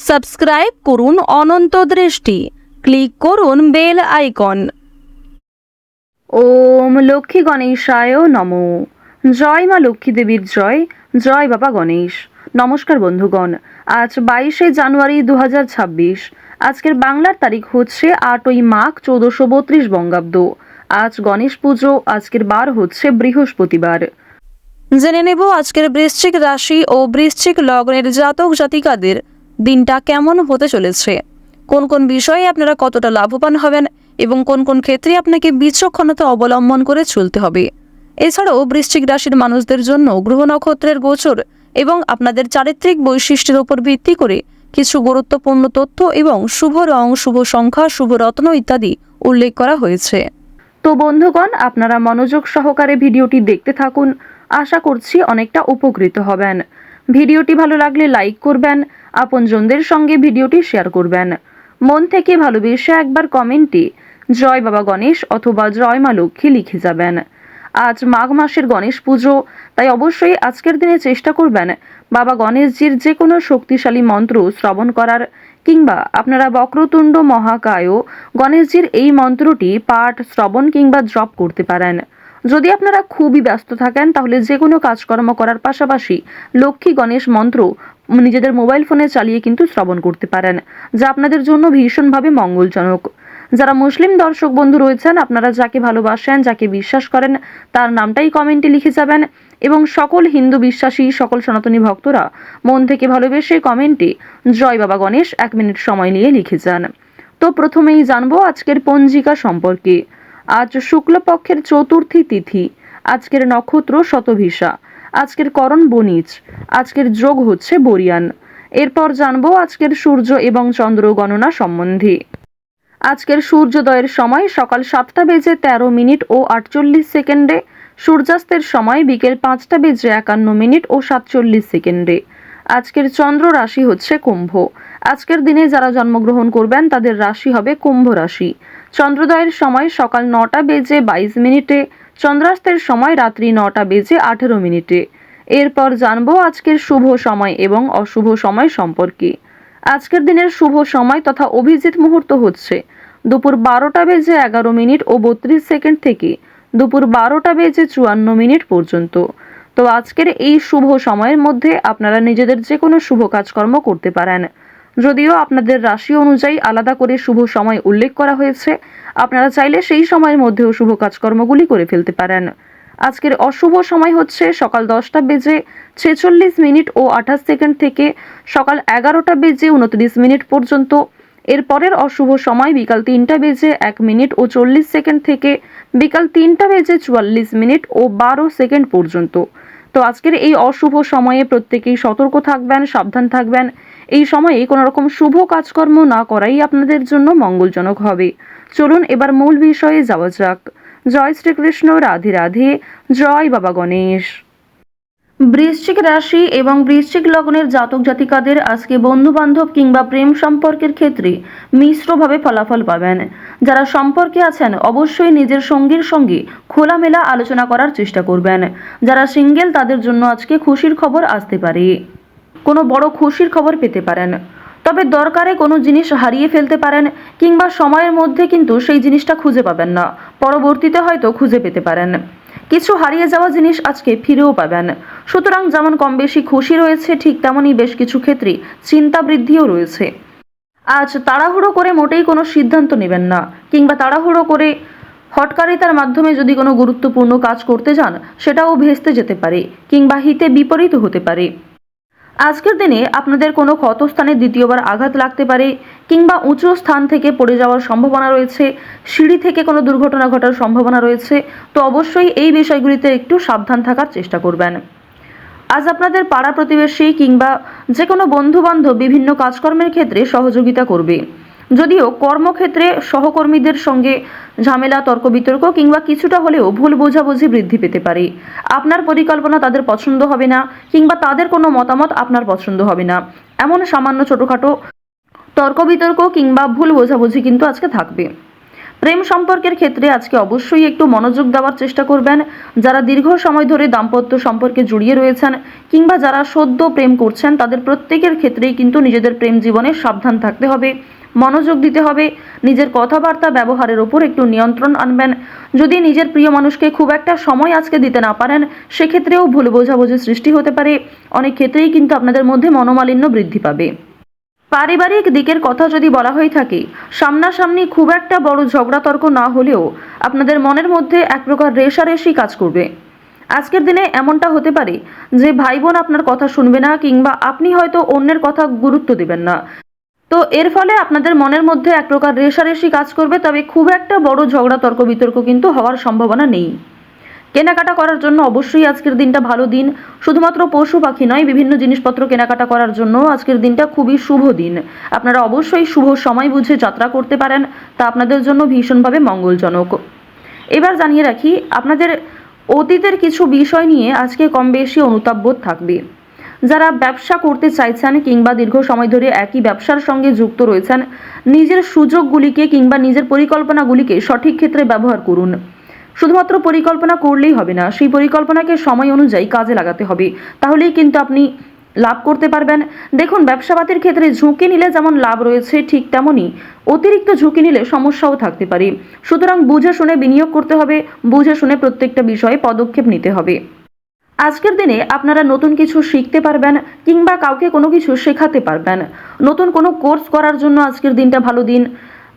Subscribe করুন অনন্ত দৃষ্টি, click করুন বেল আইকন। ওম লক্ষ্মী গণেশায় নমো। জয় মা লক্ষ্মী দেবীর জয়, জয় বাবা গণেশ। নমস্কার বন্ধুগণ, আজ 22শে জানুয়ারি 2026। আজকের বাংলার তারিখ হচ্ছে 8ই মাঘ 1432 বঙ্গাব্দ। আজ গণেশ পুজো, আজকের বার হচ্ছে বৃহস্পতিবার। জেনে নেব আজকের বৃশ্চিক রাশি ও বৃশ্চিক লগ্নের জাতক জাতিকাদের দিনটা কেমন হতে চলেছে, কোন কোন বিষয়ে আপনারা কতটা লাভবান হবেন এবং কোন কোন ক্ষেত্রে আপনাকে বিচক্ষণতা অবলম্বন করে চলতে হবে। এছাড়াও বৃশ্চিক রাশির মানুষদের জন্য গ্রহ নক্ষত্রের গোচর এবং আপনাদের চারিত্রিক বৈশিষ্ট্যের উপর ভিত্তি করে কিছু গুরুত্বপূর্ণ তথ্য এবং শুভ রং, শুভ সংখ্যা, শুভ রত্ন ইত্যাদি উল্লেখ করা হয়েছে। তো বন্ধুগণ, আপনারা মনোযোগ সহকারে ভিডিওটি দেখতে থাকুন। আশা করছি অনেকটা উপকৃত হবেন। ভিডিওটি ভালো লাগলে লাইক করবেন, আপনজনদের সঙ্গে ভিডিওটি শেয়ার করবেন। মন থেকে ভালোবেসে একবার কমেন্টে জয় বাবা গণেশ অথবা জয় মা লক্ষ্মী লিখে যাবেন। আজ মাঘ মাসের গণেশ পুজো, তাই অবশ্যই আজকের দিনে চেষ্টা করবেন বাবা গণেশজির যে কোনো শক্তিশালী মন্ত্র শ্রবণ করার, কিংবা আপনারা বক্রতুণ্ড মহাকায় গণেশজির এই মন্ত্রটি পাঠ, শ্রবণ কিংবা জপ করতে পারেন। যদি আপনারা খুবই ব্যস্ত থাকেন তাহলে যে কোনো কাজকর্ম করার পাশাপাশি লক্ষ্মী গণেশ মন্ত্র নিজেদের মোবাইল ফোনে চালিয়ে কিন্তু শ্রবণ করতে পারেন, যা আপনাদের জন্য ভীষণভাবে মঙ্গলজনক। যারা মুসলিম দর্শক বন্ধু রয়েছেন, আপনারা যাকে ভালোবাসেন, যাকে বিশ্বাস করেন, তার নামটাই কমেন্টে লিখে যাবেন। এবং সকল হিন্দু বিশ্বাসী, সকল সনাতনী ভক্তরা মন থেকে ভালোবেসে কমেন্টে জয় বাবা গণেশ 1 মিনিট সময় নিয়ে লিখে যান। তো প্রথমেই জানবো আজকের পঞ্জিকা সম্পর্কে। আজ শুক্লপক্ষের চতুর্থী তিথি, আজকের নক্ষত্র শতভিষা, আজকের করণ বণিজ, আজকের যোগ হচ্ছে বরিয়ান। এরপর জানবো আজকের সূর্য এবং চন্দ্র গণনা সম্বন্ধে। আজকের সূর্যোদয়ের সময় সকাল 7:13 ও 48 সেকেন্ডে, সূর্যাস্তের সময় বিকেল 5:51 ও 47 সেকেন্ডে। আজকের চন্দ্র রাশি হচ্ছে কুম্ভ। আজকের দিনে যারা জন্মগ্রহণ করবেন তাদের রাশি হবে কুম্ভ রাশি। চন্দ্রোদয়ের সময় সকাল 9:22, চন্দ্রাস্তের সময় রাত্রি 9:18। এরপর জানবো আজকের শুভ সময় এবং অশুভ সময় সম্পর্কে। আজকের দিনের শুভ সময় তথা অভিজিৎ মুহূর্ত হচ্ছে দুপুর 12:11 ও 32 সেকেন্ড থেকে দুপুর 12:54 পর্যন্ত। তো আজকের এই শুভ সময়ের মধ্যে আপনারা নিজেদের যে কোনো শুভ কাজকর্ম করতে পারেন। যদিও আপনাদের রাশি অনুযায়ী আলাদা করে শুভ সময় উল্লেখ করা হয়েছে, আপনারা চাইলে সেই সময়ের মধ্যেও শুভ কাজকর্মগুলি করে ফেলতে পারেন। আজকের অশুভ সময় হচ্ছে সকাল 10:46 ও 28 সেকেন্ড থেকে সকাল 11:29 পর্যন্ত। এরপরের অশুভ সময় বিকাল 3:01 ও 40 সেকেন্ড থেকে বিকাল 3:44 ও 12 সেকেন্ড পর্যন্ত। তো আজকের এই অশুভ সময়ে প্রত্যেকেই সতর্ক থাকবেন, সাবধান থাকবেন। এই সময়ে কোনো রকম শুভ কাজকর্ম না করাই আপনাদের জন্য মঙ্গলজনক হবে। চলুন এবার মূল বিষয়ে যাওয়া যাক। জয় শ্রীকৃষ্ণ, রাধে রাধে, জয় বাবা গণেশ। বৃশ্চিক রাশি এবং বৃশ্চিক লগ্নের জাতক জাতিকাদের আজকে বন্ধু বান্ধব কিংবা প্রেম সম্পর্কের ক্ষেত্রে মিশ্রভাবে ফলাফল পাবেন। যারা সম্পর্কে আছেন অবশ্যই নিজের সঙ্গীর সঙ্গে খোলামেলা আলোচনা করার চেষ্টা করবেন। যারা সিঙ্গেল তাদের জন্য আজকে খুশির খবর আসতে পারে, কোনো বড় খুশির খবর পেতে পারেন। তবে দরকারে কোনো জিনিস হারিয়ে ফেলতে পারেন, কিংবা সময়ের মধ্যে কিন্তু সেই জিনিসটা খুঁজে পাবেন না, পরবর্তীতে হয়তো খুঁজে পেতে পারেন। কিছু হারিয়ে যাওয়া জিনিস আজকে ফিরেও পাবেন। সুতরাং যেমন কম বেশি খুশি রয়েছে, ঠিক তেমনই বেশ কিছু ক্ষেত্রে চিন্তা বৃদ্ধিও রয়েছে। আজ তাড়াহুড়ো করে মোটেই কোনো সিদ্ধান্ত নেবেন না, কিংবা তাড়াহুড়ো করে হঠকারিতার মাধ্যমে যদি কোনো গুরুত্বপূর্ণ কাজ করতে যান সেটাও ভেস্তে যেতে পারে, কিংবা হিতে বিপরীত হতে পারে। আজকের দিনে আপনাদের কোনো ক্ষতস্থানে দ্বিতীয়বার আঘাত লাগতে পারে, কিংবা উঁচু স্থান থেকে পড়ে যাওয়ার সম্ভাবনা রয়েছে, সিঁড়ি থেকে কোনো দুর্ঘটনা ঘটার সম্ভাবনা রয়েছে। তো অবশ্যই এই বিষয়গুলিতে একটু সাবধান থাকার চেষ্টা করবেন। আজ আপনাদের পাড়া প্রতিবেশী কিংবা যে কোনো বন্ধু বান্ধব বিভিন্ন কাজকর্মের ক্ষেত্রে সহযোগিতা করবে। যদিও কর্মক্ষেত্রে সহকর্মীদের সঙ্গে ঝামেলা, তর্ক বিতর্ক কিংবা কিছুটা হলেও ভুল বোঝাবুঝি বৃদ্ধি পেতে পারে। আপনার পরিকল্পনা তাদের পছন্দ হবে না, কিংবা তাদের কোনো মতামত আপনার পছন্দ হবে না, এমন সামান্য ছোটোখাটো তর্ক বিতর্ক কিংবা ভুল বোঝাবুঝি কিন্তু আজকে থাকবে। প্রেম সম্পর্কের ক্ষেত্রে আজকে অবশ্যই একটু মনোযোগ দেওয়ার চেষ্টা করবেন। যারা দীর্ঘ সময় ধরে দাম্পত্য সম্পর্কে জড়িয়ে রয়েছেন কিংবা যারা সদ্য প্রেম করছেন, তাদের প্রত্যেকের ক্ষেত্রেই কিন্তু নিজেদের প্রেম জীবনে সাবধান থাকতে হবে, মনোযোগ দিতে হবে, নিজের কথাবার্তা ব্যবহারের ওপর একটু নিয়ন্ত্রণ আনবেন। যদি নিজের প্রিয় মানুষকে খুব একটা সময় আজকে দিতে না পারেন, সেক্ষেত্রেও ভুল বোঝাবুঝির সৃষ্টি হতে পারে। অনেক ক্ষেত্রেই কিন্তু আপনাদের মধ্যে মনোমালিন্য বৃদ্ধি পাবে। পারিবারিক দিকের কথা যদি বলা হয়ে থাকে, সামনাসামনি খুব একটা বড় ঝগড়া তর্ক না হলেও আপনাদের মনের মধ্যে এক প্রকার রেষারেষি কাজ করবে। আজকের দিনে এমনটা হতে পারে যে ভাই বোন আপনার কথা শুনবে না কিংবা আপনি হয়তো অন্যের কথা গুরুত্ব দেবেন না। তো এর ফলে আপনাদের মনের মধ্যে এক প্রকার রেষারেষি কাজ করবে, তবে খুব একটা বড় ঝগড়া তর্ক বিতর্ক কিন্তু হওয়ার সম্ভাবনা নেই। কেনাকাটা করার জন্য অবশ্যই আজকের দিনটা ভালো দিন। শুধুমাত্র পশু পাখি নয়, বিভিন্ন জিনিসপত্র কেনাকাটা করার জন্য আজকের দিনটা খুবই শুভ দিন। আপনারা অবশ্যই শুভ সময় বুঝে যাত্রা করতে পারেন, তা আপনাদের জন্য ভীষণভাবে মঙ্গলজনক। এবার জানিয়ে রাখি, আপনাদের অতীতের কিছু বিষয় নিয়ে আজকে কম বেশি অনুতাপ বোধ থাকবে। যারা ব্যবসা করতে চাইছেন কিংবা দীর্ঘ সময় ধরে একই ব্যবসার সঙ্গে যুক্ত রয়েছেন, নিজের সুযোগগুলিকে কিংবা নিজের পরিকল্পনাগুলিকে সঠিক ক্ষেত্রে ব্যবহার করুন। শুধুমাত্র পরিকল্পনা করলেই হবে না, সেই পরিকল্পনাকে সময় অনুযায়ী কাজে লাগাতে হবে, তাহলেই কিন্তু আপনি লাভ করতে পারবেন। দেখুন, ব্যবসাপাতির ক্ষেত্রে ঝুঁকি নিলে যেমন লাভ রয়েছে, ঠিক তেমনই অতিরিক্ত ঝুঁকি নিলে সমস্যাও থাকতে পারে। সুতরাং বুঝে শুনে বিনিয়োগ করতে হবে, বুঝে শুনে প্রত্যেকটা বিষয়ে পদক্ষেপ নিতে হবে। আজকের দিনে আপনারা নতুন কিছু শিখতে পারবেন কিংবা কাউকে কোনো কিছু শেখাতে পারবেন। নতুন কোনো কোর্স করার জন্য আজকের দিনটা ভালো দিন।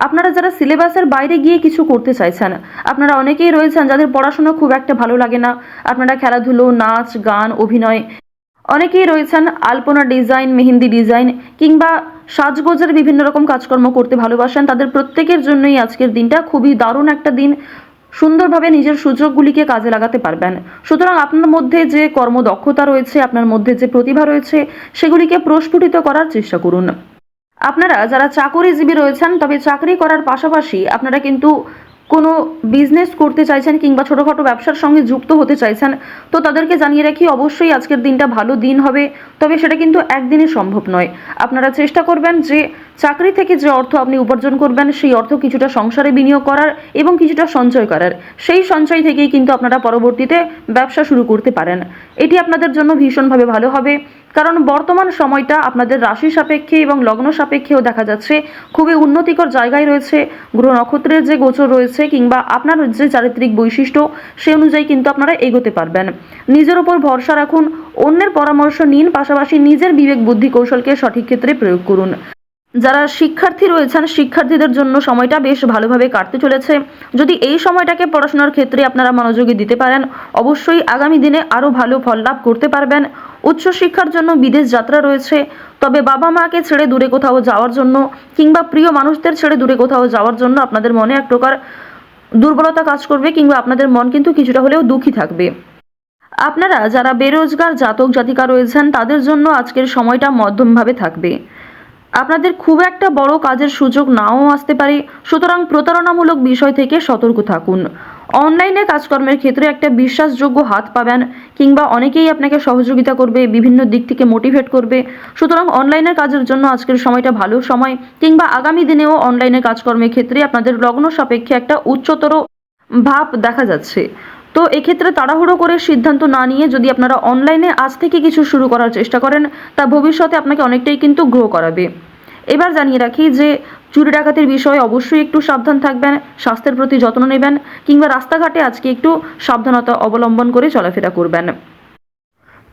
আপনারা যারা সিলেবাসের বাইরে গিয়ে কিছু করতে চাইছেন, আপনারা অনেকেই রয়েছেন যাদের পড়াশোনা খুব একটা ভালো লাগে না, আপনারা খেলাধুলো, নাচ, গান, অভিনয়, অনেকেই রয়েছেন আলপনা ডিজাইন, মেহেন্দি ডিজাইন কিংবা সাজগোজের বিভিন্ন রকম কাজকর্ম করতে ভালোবাসেন, তাদের প্রত্যেকের জন্যই আজকের দিনটা খুবই দারুণ একটা দিন। সুন্দরভাবে নিজের সুযোগগুলিকে কাজে লাগাতে পারবেন। সুতরাং আপনার মধ্যে যে কর্মদক্ষতা রয়েছে, আপনার মধ্যে যে প্রতিভা রয়েছে, সেগুলিকে প্রস্ফুটিত করার চেষ্টা করুন। আপনারা যারা চাকরিজীবী রয়েছেন, তবে চাকরি করার পাশাপাশি আপনারা কিন্তু কোনো বিজনেস করতে চাইছেন কিংবা ছোটোখাটো ব্যবসার সঙ্গে যুক্ত হতে চাইছেন, তো তাদেরকে জানিয়ে রাখি অবশ্যই আজকের দিনটা ভালো দিন হবে, তবে সেটা কিন্তু একদিনে সম্ভব নয়। আপনারা চেষ্টা করবেন যে চাকরি থেকে যে অর্থ আপনি উপার্জন করবেন, সেই অর্থ কিছুটা সংসারে বিনিয়োগ করার এবং কিছুটা সঞ্চয় করার। সেই সঞ্চয় থেকেই কিন্তু আপনারা পরবর্তীতে ব্যবসা শুরু করতে পারেন। এটি আপনাদের জন্য ভীষণভাবে ভালো হবে, কারণ বর্তমান সময়টা আপনাদের রাশি সাপেক্ষে এবং লগ্ন সাপেক্ষেও দেখা যাচ্ছে খুবই উন্নতিকর জায়গায় রয়েছে। গ্রহ নক্ষত্রের যে গোচর রয়েছে কিংবা আপনার যে চারিত্রিক বৈশিষ্ট্য, সে অনুযায়ী কিন্তু আপনারা এগোতে পারবেন। নিজের উপর ভরসা রাখুন, অন্যের পরামর্শ নিন, পাশাপাশি নিজের বিবেক বুদ্ধি কৌশলকে সঠিক ক্ষেত্রে প্রয়োগ করুন। যারা শিক্ষার্থী রয়েছেন, শিক্ষার্থীদের জন্য সময়টা বেশ ভালোভাবে কাটতে চলেছে। যদি এই সময়টাকে পড়াশোনার ক্ষেত্রে আপনারা মনোযোগী দিতে পারেন, অবশ্যই আগামী দিনে আরও ভালো ফল লাভ করতে পারবেন। উচ্চশিক্ষার জন্য বিদেশ যাত্রা রয়েছে, তবে বাবা মাকে ছেড়ে দূরে কোথাও যাওয়ার জন্য কিংবা প্রিয় মানুষদের ছেড়ে দূরে কোথাও যাওয়ার জন্য আপনাদের মনে এক প্রকার দুর্বলতা কাজ করবে কিংবা আপনাদের মন কিন্তু কিছুটা হলেও দুঃখী থাকবে। আপনারা যারা বেরোজগার জাতক জাতিকা রয়েছেন, তাদের জন্য আজকের সময়টা মধ্যমভাবে থাকবে। আপনাদের খুব একটা বড় কাজের সুযোগ নাও আসতে পারে, সুতরাং প্রতারণামূলক বিষয় থেকে সতর্ক থাকুন। অনলাইনে কাজকর্মের ক্ষেত্রে একটা বিশ্বাসযোগ্য হাত পাবেন কিংবা অনেকেই আপনাকে সহযোগিতা করবে, বিভিন্ন দিক থেকে মোটিভেট করবে। সুতরাং অনলাইনের কাজের জন্য আজকের সময়টা ভালো সময়, কিংবা আগামী দিনেও অনলাইনে কাজকর্মের ক্ষেত্রে আপনাদের লগ্ন সাপেক্ষে একটা উচ্চতর ভাব দেখা যাচ্ছে। তো এক্ষেত্রে তাড়াহুড়ো করে সিদ্ধান্ত না নিয়ে যদি আপনারা অনলাইনে আজ থেকে কিছু শুরু করার চেষ্টা করেন, তা ভবিষ্যতে আপনাকে অনেকটাই কিন্তু গ্রো করাবে। এবার জানিয়ে রাখি যে চুরি ডাকাতির বিষয়ে অবশ্যই একটু সাবধান থাকবেন, স্বাস্থ্যের প্রতি যত্ন নেবেন কিংবা রাস্তাঘাটে আজকে একটু সাবধানতা অবলম্বন করে চলাফেরা করবেন।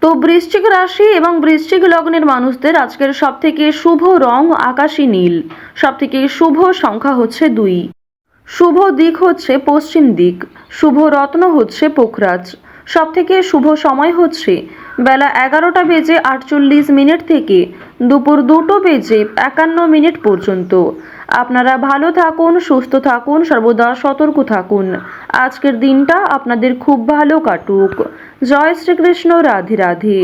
তো বৃশ্চিক রাশি এবং বৃশ্চিক লগ্নের মানুষদের আজকের সবথেকে শুভ রং আকাশী নীল, সবথেকে শুভ সংখ্যা হচ্ছে 2, শুভ দিক হচ্ছে পশ্চিম দিক, শুভ রত্ন হচ্ছে পোখরাজ, সবথেকে শুভ সময় হচ্ছে বেলা 11:48 থেকে দুপুর 2:51 পর্যন্ত। আপনারা ভালো থাকুন, সুস্থ থাকুন, সর্বদা সতর্ক থাকুন। আজকের দিনটা আপনাদের খুব ভালো কাটুক। জয় শ্রীকৃষ্ণ, রাধে রাধে।